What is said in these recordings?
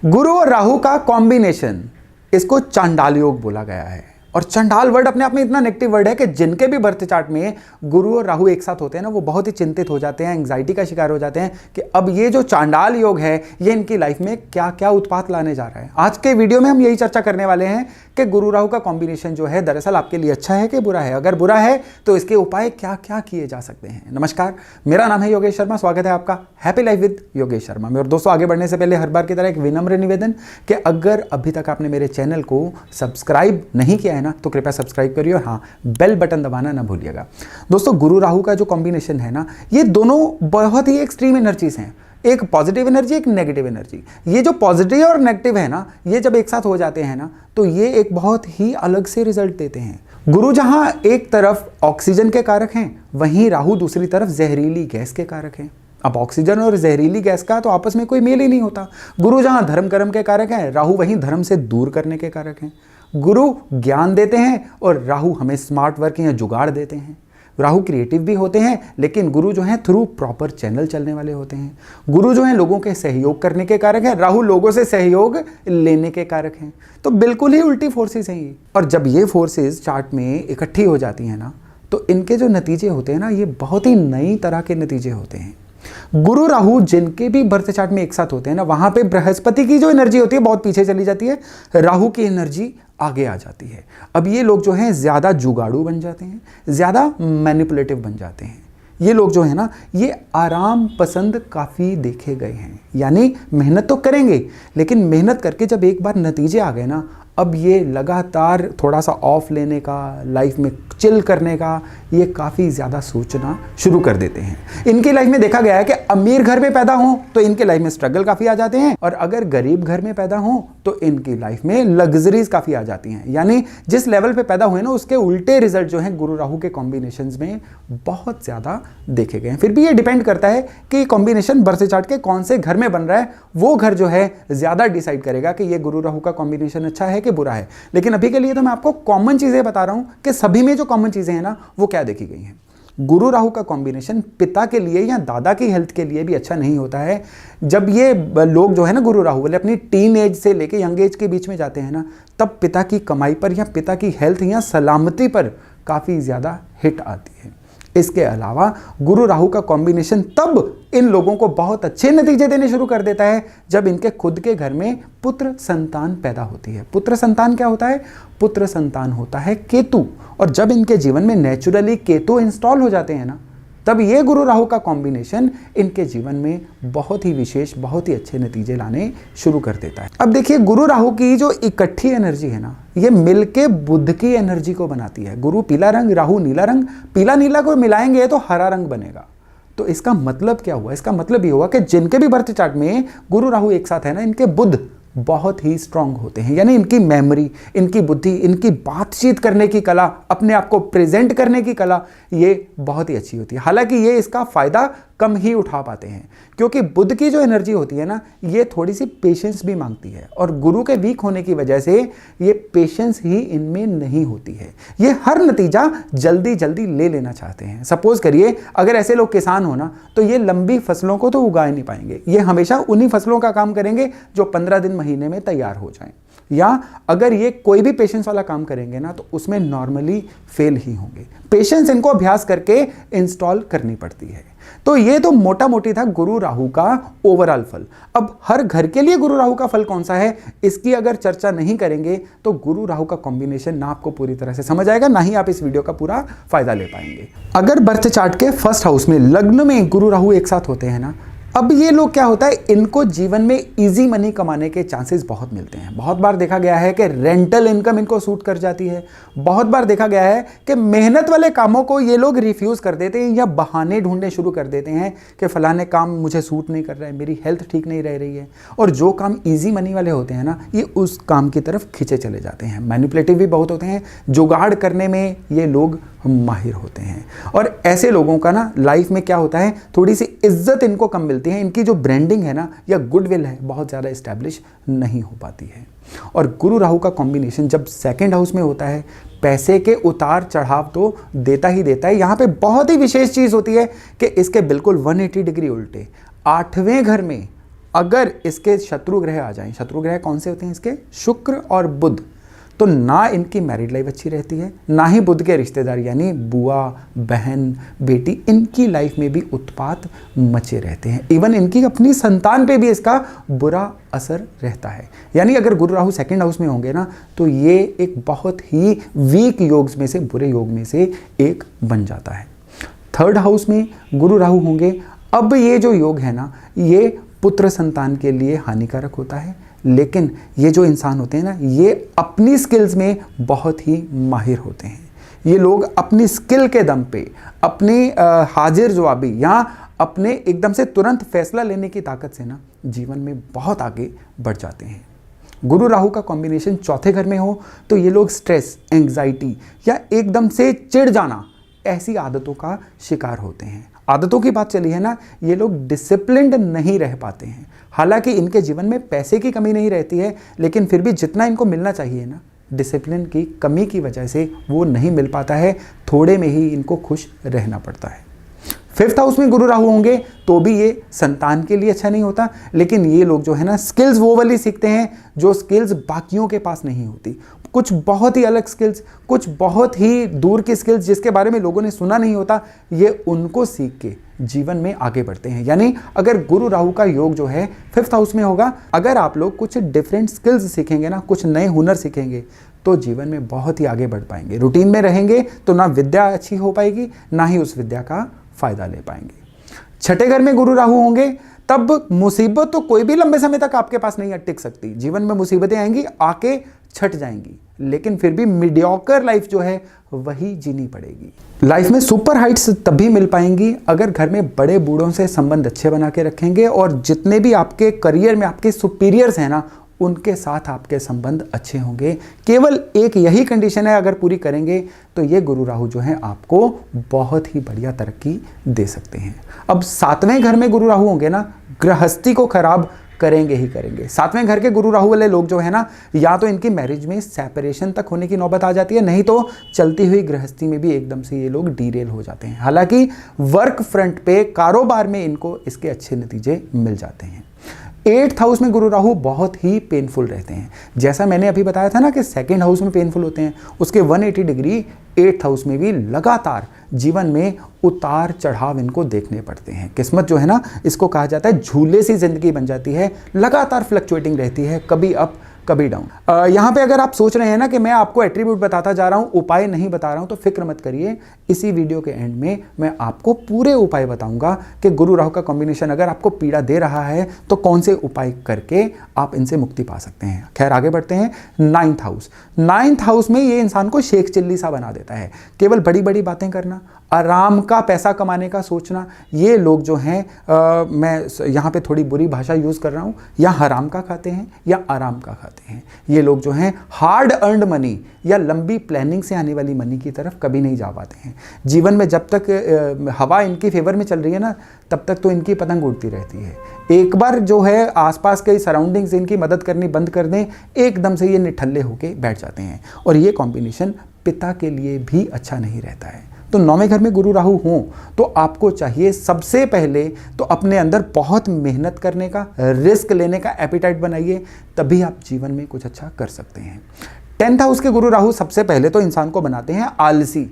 गुरु और राहु का कॉम्बिनेशन, इसको चांडाल योग बोला गया है। और चांडाल वर्ड अपने आप में इतना नेगेटिव वर्ड है कि जिनके भी बर्थ चार्ट में गुरु और राहु एक साथ होते हैं ना, वो बहुत ही चिंतित हो जाते हैं, एंग्जाइटी का शिकार हो जाते हैं कि अब ये जो चांडाल योग है ये इनकी लाइफ में क्या क्या उत्पात लाने जा रहा है। आज के वीडियो में हम यही चर्चा करने वाले हैं कि गुरु राहु का कॉम्बिनेशन जो है दरअसल आपके लिए अच्छा है कि बुरा है। अगर बुरा है तो इसके उपाय क्या क्या किए जा सकते हैं। नमस्कार, मेरा नाम है योगेश शर्मा, स्वागत है आपका happy life with Yogesh Sharma में। और दोस्तों, आगे बढ़ने से पहले हर बार की तरह एक विनम्र निवेदन कि अगर अभी तक आपने मेरे चैनल को सब्सक्राइब नहीं किया है ना, तो कृपया सब्सक्राइब करिए और हाँ, बेल बटन दबाना ना भूलिएगा। दोस्तों, गुरु राहु का जो कॉम्बिनेशन है ना, ये दोनों बहुत ही एक्सट्रीम एनर्जीज हैं। एक पॉजिटिव एनर्जी, एक नेगेटिव एनर्जी। ये जो पॉजिटिव और नेगेटिव है ना, ये जब एक साथ हो जाते हैं ना, तो ये एक बहुत ही अलग से रिजल्ट देते हैं। गुरु जहां एक तरफ ऑक्सीजन के कारक हैं, वहीं राहु दूसरी तरफ जहरीली गैस के कारक हैं। अब ऑक्सीजन और जहरीली गैस का तो आपस में कोई मेल ही नहीं होता। गुरु जहां धर्म कर्म के कारक हैं, राहु वहीं धर्म से दूर करने के कारक हैं। गुरु ज्ञान देते हैं और राहु हमें स्मार्ट वर्क या जुगाड़ देते हैं। राहु क्रिएटिव भी होते हैं, लेकिन गुरु जो है थ्रू प्रॉपर चैनल चलने वाले होते हैं। गुरु जो है लोगों के सहयोग करने के कारक है, राहु लोगों से सहयोग लेने के कारक हैं। तो बिल्कुल ही उल्टी फोर्सेस हैं ये। और जब ये फोर्सेस चार्ट में इकट्ठी हो जाती हैं ना, तो इनके जो नतीजे होते हैं ना, ये बहुत ही नई तरह के नतीजे होते हैं। गुरु राहु जिनके भी बर्थ चार्ट में एक साथ होते हैं ना, वहां पे बृहस्पति की जो एनर्जी होती है बहुत पीछे चली जाती है, राहु की एनर्जी आगे आ जाती है। अब ये लोग जो हैं ज्यादा जुगाड़ू बन जाते हैं, ज्यादा मैनिपुलेटिव बन जाते हैं। ये लोग जो है ना, ये आराम पसंद काफी देखे गए हैं। यानी मेहनत तो करेंगे, लेकिन मेहनत करके जब एक बार नतीजे आ गए ना, अब ये लगातार थोड़ा सा ऑफ लेने का, लाइफ में चिल करने का, ये काफ़ी ज़्यादा सोचना शुरू कर देते हैं। इनकी लाइफ में देखा गया है कि अमीर घर में पैदा हों तो इनके लाइफ में स्ट्रगल काफ़ी आ जाते हैं, और अगर गरीब घर में पैदा हों तो इनकी लाइफ में लग्जरीज काफ़ी आ जाती हैं। यानी जिस लेवल पे पैदा हुए ना, उसके उल्टे रिजल्ट जो हैं गुरु राहु के कॉम्बिनेशंस में बहुत ज़्यादा देखे गए हैं। फिर भी ये डिपेंड करता है कि कॉम्बिनेशन बर्थ चार्ट के कौन से घर में बन रहा है। वो घर जो है ज़्यादा डिसाइड करेगा कि ये गुरु राहु का कॉम्बिनेशन अच्छा है कि बुरा है। लेकिन अभी के लिए तो मैं आपको कॉमन चीज़ें बता रहा हूं कि सभी में जो कॉमन चीज़ें हैं ना, वो क्या देखी गई हैं। गुरु राहु का कॉम्बिनेशन पिता के लिए या दादा की हेल्थ के लिए भी अच्छा नहीं होता है। जब ये लोग जो है ना, गुरु राहु वाले अपनी टीन एज से लेके यंग एज के बीच में जाते हैं ना, तब पिता की कमाई पर या पिता की हेल्थ या सलामती पर काफ़ी ज़्यादा हिट आती है। इसके अलावा गुरु राहु का कॉम्बिनेशन तब इन लोगों को बहुत अच्छे नतीजे देने शुरू कर देता है जब इनके खुद के घर में पुत्र संतान पैदा होती है। पुत्र संतान क्या होता है? पुत्र संतान होता है केतु। और जब इनके जीवन में नेचुरली केतु इंस्टॉल हो जाते हैं ना, तब ये गुरु राहु का कॉम्बिनेशन इनके जीवन में बहुत ही विशेष, बहुत ही अच्छे नतीजे लाने शुरू कर देता है। अब देखिए, गुरु राहु की जो इकट्ठी एनर्जी है ना, ये मिलके बुध की एनर्जी को बनाती है। गुरु पीला रंग, राहु नीला रंग, पीला नीला को मिलाएंगे तो हरा रंग बनेगा। तो इसका मतलब क्या हुआ? इसका मतलब ये हुआ कि जिनके भी बर्थ चार्ट में गुरु राहु एक साथ है ना, इनके बुध बहुत ही स्ट्रांग होते हैं। यानी इनकी मेमोरी, इनकी बुद्धि, इनकी बातचीत करने की कला, अपने आप को प्रेजेंट करने की कला, ये बहुत ही अच्छी होती है। हालांकि ये इसका फायदा कम ही उठा पाते हैं, क्योंकि बुध की जो एनर्जी होती है ना, ये थोड़ी सी पेशेंस भी मांगती है। और गुरु के वीक होने की वजह से ये पेशेंस ही इनमें नहीं होती है। ये हर नतीजा जल्दी जल्दी ले लेना चाहते हैं। सपोज करिए, अगर ऐसे लोग किसान हो ना, तो ये लंबी फसलों को तो उगा नहीं पाएंगे। ये हमेशा उन्हीं फसलों का काम करेंगे जो 15 दिन महीने में तैयार हो जाएं। या अगर ये कोई भी पेशेंस वाला काम करेंगे ना, तो उसमें नॉर्मली फेल ही होंगे। पेशेंस इनको अभ्यास करके इंस्टॉल करनी पड़ती है। तो ये तो मोटा मोटी था गुरु राहु का ओवरऑल फल। अब हर घर के लिए गुरु राहु का फल कौन सा है, इसकी अगर चर्चा नहीं करेंगे तो गुरु राहु का कॉम्बिनेशन ना आपको पूरी तरह से समझ आएगा, ना ही आप इस वीडियो का पूरा फायदा ले पाएंगे। अगर बर्थ चार्ट के फर्स्ट हाउस में लग्न में गुरु राहु एक साथ होते हैं ना, अब ये लोग क्या होता है, इनको जीवन में इजी मनी कमाने के चांसेस बहुत मिलते हैं। बहुत बार देखा गया है कि रेंटल इनकम इनको सूट कर जाती है। बहुत बार देखा गया है कि मेहनत वाले कामों को ये लोग रिफ्यूज़ कर देते हैं या बहाने ढूंढने शुरू कर देते हैं कि फलाने काम मुझे सूट नहीं कर रहा है, मेरी हेल्थ ठीक नहीं रह रही है। और जो काम ईजी मनी वाले होते हैं ना, ये उस काम की तरफ खींचे चले जाते हैं। मैनिपुलेटिव भी बहुत होते हैं, जुगाड़ करने में ये लोग माहिर होते हैं। और ऐसे लोगों का ना लाइफ में क्या होता है, थोड़ी सी इज्जत इनको कम मिलती है। इनकी जो ब्रांडिंग है ना, या गुडविल है, बहुत ज़्यादा इस्टेब्लिश नहीं हो पाती है। और गुरु राहु का कॉम्बिनेशन जब सेकंड हाउस में होता है, पैसे के उतार चढ़ाव तो देता ही देता है। यहाँ पे बहुत ही विशेष चीज़ होती है कि इसके बिल्कुल 180 डिग्री उल्टे 8वें घर में अगर इसके शत्रु ग्रह आ जाएं, शत्रु ग्रह कौन से होते हैं इसके, शुक्र और बुध, तो ना इनकी मैरिड लाइफ अच्छी रहती है, ना ही बुध के रिश्तेदार यानी बुआ, बहन, बेटी, इनकी लाइफ में भी उत्पात मचे रहते हैं। इवन इनकी अपनी संतान पे भी इसका बुरा असर रहता है। यानी अगर गुरु राहु सेकंड हाउस में होंगे ना, तो ये एक बहुत ही वीक योग में से, बुरे योग में से एक बन जाता है। थर्ड हाउस में गुरु राहु होंगे, अब ये जो योग है ना, ये पुत्र संतान के लिए हानिकारक होता है। लेकिन ये जो इंसान होते हैं ना, ये अपनी स्किल्स में बहुत ही माहिर होते हैं। ये लोग अपनी स्किल के दम पे, अपनी हाजिर जवाबी या अपने एकदम से तुरंत फैसला लेने की ताकत से ना जीवन में बहुत आगे बढ़ जाते हैं। गुरु राहु का कॉम्बिनेशन चौथे घर में हो तो ये लोग स्ट्रेस, एंग्जाइटी या एकदम से चिढ़ जाना, ऐसी आदतों का शिकार होते हैं। आदतों की बात चली है ना, ये लोग डिसिप्लिन्ड नहीं रह पाते हैं। हालांकि इनके जीवन में पैसे की कमी नहीं रहती है, लेकिन फिर भी जितना इनको मिलना चाहिए ना, डिसिप्लिन की कमी की वजह से वो नहीं मिल पाता है। थोड़े में ही इनको खुश रहना पड़ता है। फिफ्थ हाउस में गुरु राहु होंगे तो भी ये संतान के लिए अच्छा नहीं होता। लेकिन ये लोग जो है ना, स्किल्स वो वाली सीखते हैं जो स्किल्स बाकियों के पास नहीं होती। कुछ बहुत ही अलग स्किल्स, कुछ बहुत ही दूर की स्किल्स जिसके बारे में लोगों ने सुना नहीं होता, ये उनको सीख के जीवन में आगे बढ़ते हैं। यानी अगर गुरु राहु का योग जो है फिफ्थ हाउस में होगा, अगर आप लोग कुछ डिफरेंट स्किल्स सीखेंगे ना, कुछ नए हुनर सीखेंगे, तो जीवन में बहुत ही आगे बढ़ पाएंगे। रूटीन में रहेंगे तो ना विद्या अच्छी हो पाएगी, ना ही उस विद्या का फायदा ले पाएंगे। छठे घर में गुरु राहु होंगे तब मुसीबत तो कोई भी लंबे समय तक आपके पास नहीं टिक सकती। जीवन में मुसीबतें आएंगी, आके छट जाएंगी, लेकिन फिर भी मीडियोकर लाइफ जो है वही जीनी पड़ेगी। लाइफ में सुपर हाइट्स तभी मिल पाएंगी अगर घर में बड़े बूढ़ों से संबंध अच्छे बना के रखेंगे, और जितने भी आपके करियर में आपके सुपीरियर्स हैं ना, उनके साथ आपके संबंध अच्छे होंगे। केवल एक यही कंडीशन है, अगर पूरी करेंगे तो ये गुरु राहु जो है आपको बहुत ही बढ़िया तरक्की दे सकते हैं। अब सातवें घर में गुरु राहु होंगे ना, गृहस्थी को खराब करेंगे ही करेंगे। सातवें घर के गुरु राहु वाले लोग जो है ना, या तो इनकी मैरिज में सेपरेशन तक होने की नौबत आ जाती है, नहीं तो चलती हुई गृहस्थी में भी एकदम से ये लोग डीरेल हो जाते हैं। हालांकि वर्क फ्रंट पे, कारोबार में इनको इसके अच्छे नतीजे मिल जाते हैं। एट्थ हाउस में गुरु राहु बहुत ही पेनफुल रहते हैं। जैसा मैंने अभी बताया था ना कि सेकंड हाउस में पेनफुल होते हैं, उसके 180 डिग्री एट्थ हाउस में भी लगातार जीवन में उतार चढ़ाव इनको देखने पड़ते हैं। किस्मत जो है ना, इसको कहा जाता है झूले सी जिंदगी बन जाती है, लगातार फ्लक्चुएटिंग रहती है, कभी अप कभी डाउन। यहाँ पे अगर आप सोच रहे हैं ना कि मैं आपको एट्रीब्यूट बताता जा रहा हूँ, उपाय नहीं बता रहा हूँ, तो फिक्र मत करिए। इसी वीडियो के एंड में मैं आपको पूरे उपाय बताऊंगा कि गुरु राहु का कॉम्बिनेशन अगर आपको पीड़ा दे रहा है तो कौन से उपाय करके आप इनसे मुक्ति पा सकते हैं। खैर आगे बढ़ते हैं। नाइन्थ हाउस, नाइन्थ हाउस में ये इंसान को शेख चिल्ली सा बना देता है। केवल बड़ी बड़ी बातें करना, आराम का पैसा कमाने का सोचना, ये लोग जो हैं, मैं यहाँ पे थोड़ी बुरी भाषा यूज़ कर रहा हूँ, या हराम का खाते हैं या आराम का खाते हैं। ये लोग जो हैं हार्ड अर्नड मनी या लंबी प्लानिंग से आने वाली मनी की तरफ कभी नहीं जा पाते हैं। जीवन में जब तक हवा इनकी फेवर में चल रही है ना, तब तक तो इनकी पतंग उड़ती रहती है। एक बार जो है आसपास के सराउंडिंग्स इनकी मदद करनी बंद कर दें, एकदम से ये निठल्ले होके बैठ जाते हैं। और ये कॉम्बिनेशन पिता के लिए भी अच्छा नहीं रहता है। तो नौवें घर में गुरु राहु हों तो आपको चाहिए सबसे पहले तो अपने अंदर बहुत मेहनत करने का, रिस्क लेने का एपिटाइट बनाइए, तभी आप जीवन में कुछ अच्छा कर सकते हैं। 10th हाउस के गुरु राहु सबसे पहले तो इंसान को बनाते हैं आलसी।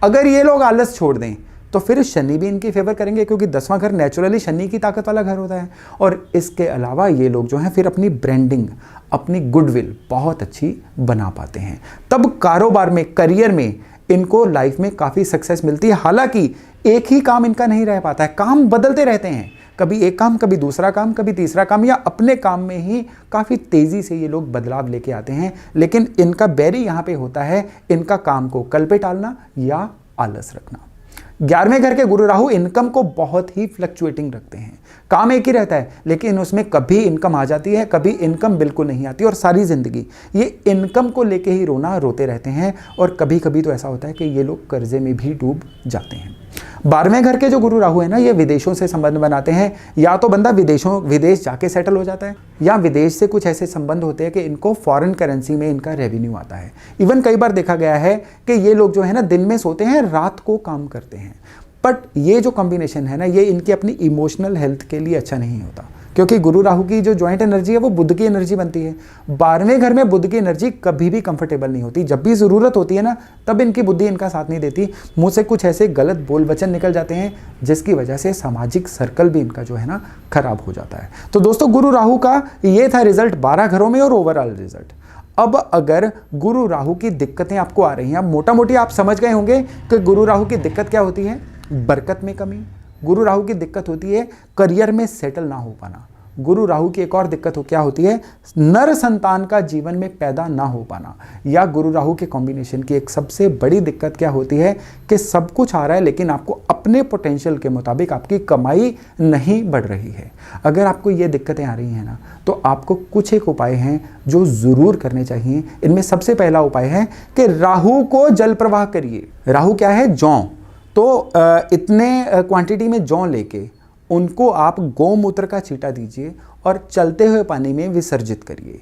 अगर ये लोग आलस छोड़ दें तो फिर शनि भी इनकी फेवर करेंगे, क्योंकि 10वां घर नेचुरली शनि की ताकत वाला घर होता है। और इसके अलावा ये लोग जो हैं फिर अपनी ब्रांडिंग, अपनी गुडविल बहुत अच्छी बना पाते हैं। तब कारोबार में, करियर में इनको लाइफ में काफ़ी सक्सेस मिलती है। हालांकि एक ही काम इनका नहीं रह पाता है, काम बदलते रहते हैं। कभी एक काम, कभी दूसरा काम, कभी तीसरा काम, या अपने काम में ही काफ़ी तेज़ी से ये लोग बदलाव लेके आते हैं। लेकिन इनका बैरी यहाँ पे होता है इनका काम को कल पे टालना या आलस रखना। 11वें घर के गुरु राहु इनकम को बहुत ही फ्लक्चुएटिंग रखते हैं। काम एक ही रहता है, लेकिन उसमें कभी इनकम आ जाती है, कभी इनकम बिल्कुल नहीं आती, और सारी ज़िंदगी ये इनकम को लेके ही रोते रहते हैं। और कभी कभी तो ऐसा होता है कि ये लोग कर्जे में भी डूब जाते हैं। 12वें घर के जो गुरु राहु है ना, ये विदेशों से संबंध बनाते हैं। या तो बंदा विदेश जाके सेटल हो जाता है, या विदेश से कुछ ऐसे संबंध होते हैं कि इनको फॉरेन करेंसी में इनका रेवेन्यू आता है। इवन कई बार देखा गया है कि ये लोग जो है ना दिन में सोते हैं, रात को काम करते हैं। बट ये जो कॉम्बिनेशन है ना, ये इनकी अपनी इमोशनल हेल्थ के लिए अच्छा नहीं होता। क्योंकि गुरु राहु की जो ज्वाइंट एनर्जी है वो बुध की एनर्जी बनती है। 12वें घर में बुध की एनर्जी कभी भी कंफर्टेबल नहीं होती। जब भी ज़रूरत होती है ना, तब इनकी बुद्धि इनका साथ नहीं देती। मुंह से कुछ ऐसे गलत बोल वचन निकल जाते हैं जिसकी वजह से सामाजिक सर्कल भी इनका जो है ना खराब हो जाता है। तो दोस्तों, गुरु राहु का ये था रिजल्ट 12 घरों में और ओवरऑल रिजल्ट। अब अगर गुरु राहु की दिक्कतें आपको आ रही हैं, अब मोटा मोटी आप समझ गए होंगे कि गुरु राहु की दिक्कत क्या होती है। बरकत में कमी। गुरु राहु की दिक्कत होती है करियर में सेटल ना हो पाना। गुरु राहु की एक और दिक्कत क्या होती है, नर संतान का जीवन में पैदा ना हो पाना। या गुरु राहु के कॉम्बिनेशन की एक सबसे बड़ी दिक्कत क्या होती है कि सब कुछ आ रहा है लेकिन आपको अपने पोटेंशियल के मुताबिक आपकी कमाई नहीं बढ़ रही है। अगर आपको ये दिक्कतें आ रही हैं ना, तो आपको कुछ एक उपाय हैं जो ज़रूर करने चाहिए। इनमें सबसे पहला उपाय है कि राहु को जल प्रवाह करिए। राहु क्या है, जौ। तो इतने क्वांटिटी में जौ लेके उनको आप गौमूत्र का छींटा दीजिए और चलते हुए पानी में विसर्जित करिए।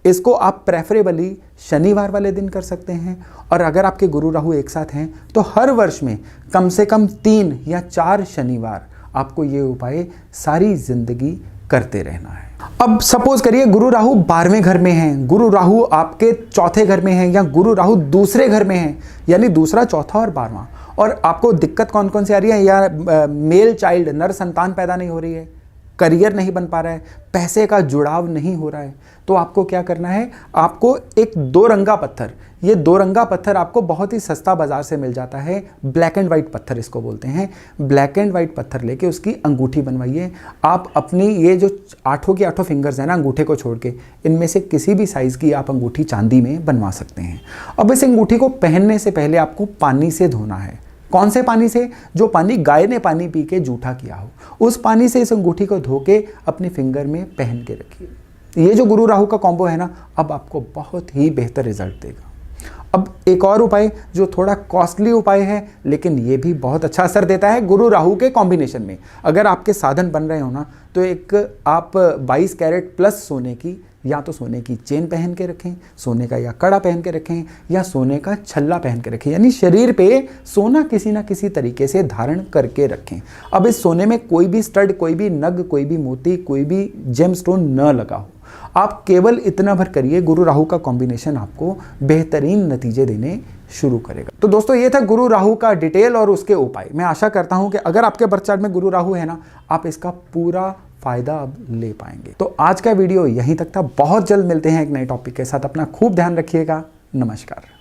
इसको आप प्रेफरेबली शनिवार वाले दिन कर सकते हैं। और अगर आपके गुरु राहु एक साथ हैं तो हर वर्ष में कम से कम 3 या 4 शनिवार आपको ये उपाय सारी जिंदगी करते रहना है। अब सपोज करिए गुरु राहु 12वें घर में हैं, गुरु राहु आपके चौथे घर में हैं, या गुरु राहु दूसरे घर में हैं, यानी दूसरा, चौथा और 12वां। और आपको दिक्कत कौन कौन सी आ रही है, या मेल चाइल्ड, नर संतान पैदा नहीं हो रही है, करियर नहीं बन पा रहा है, पैसे का जुड़ाव नहीं हो रहा है, तो आपको क्या करना है, आपको एक 2 रंगा पत्थर, ये 2 रंगा पत्थर आपको बहुत ही सस्ता बाजार से मिल जाता है। ब्लैक एंड वाइट पत्थर इसको बोलते हैं। ब्लैक एंड वाइट पत्थर लेके उसकी अंगूठी बनवाइए। आप अपनी ये जो 8 की 8 फिंगर्स हैं ना अंगूठे को छोड़ के, इनमें से किसी भी साइज़ की आप अंगूठी चांदी में बनवा सकते हैं। अब इस अंगूठी को पहनने से पहले आपको पानी से धोना है। कौन से पानी से? जो पानी गाय ने पानी पी के जूठा किया हो, उस पानी से इस अंगूठी को धो के अपने फिंगर में पहन के रखिए। ये जो गुरु राहु का कॉम्बो है ना, अब आपको बहुत ही बेहतर रिजल्ट देगा। अब एक और उपाय जो थोड़ा कॉस्टली उपाय है, लेकिन ये भी बहुत अच्छा असर देता है गुरु राहु के कॉम्बिनेशन में। अगर आपके साधन बन रहे हो ना, तो एक आप 22 कैरेट प्लस सोने की, या तो सोने की चेन पहन के रखें, सोने का या कड़ा पहन के रखें, या सोने का छल्ला पहन के रखें, यानी शरीर पे सोना किसी ना किसी तरीके से धारण करके रखें। अब इस सोने में कोई भी स्टड, कोई भी नग, कोई भी मोती, कोई भी जेम स्टोन न लगा हो। आप केवल इतना भर करिए, गुरु राहु का कॉम्बिनेशन आपको बेहतरीन नतीजे देने शुरू करेगा। तो दोस्तों, ये था गुरु राहु का डिटेल और उसके उपाय। मैं आशा करता हूं कि अगर आपके बर्थ चार्ट में गुरु राहु है ना, आप इसका पूरा फायदा अब ले पाएंगे। तो आज का वीडियो यहीं तक था। बहुत जल्द मिलते हैं एक नए टॉपिक के साथ। अपना खूब ध्यान रखिएगा। नमस्कार।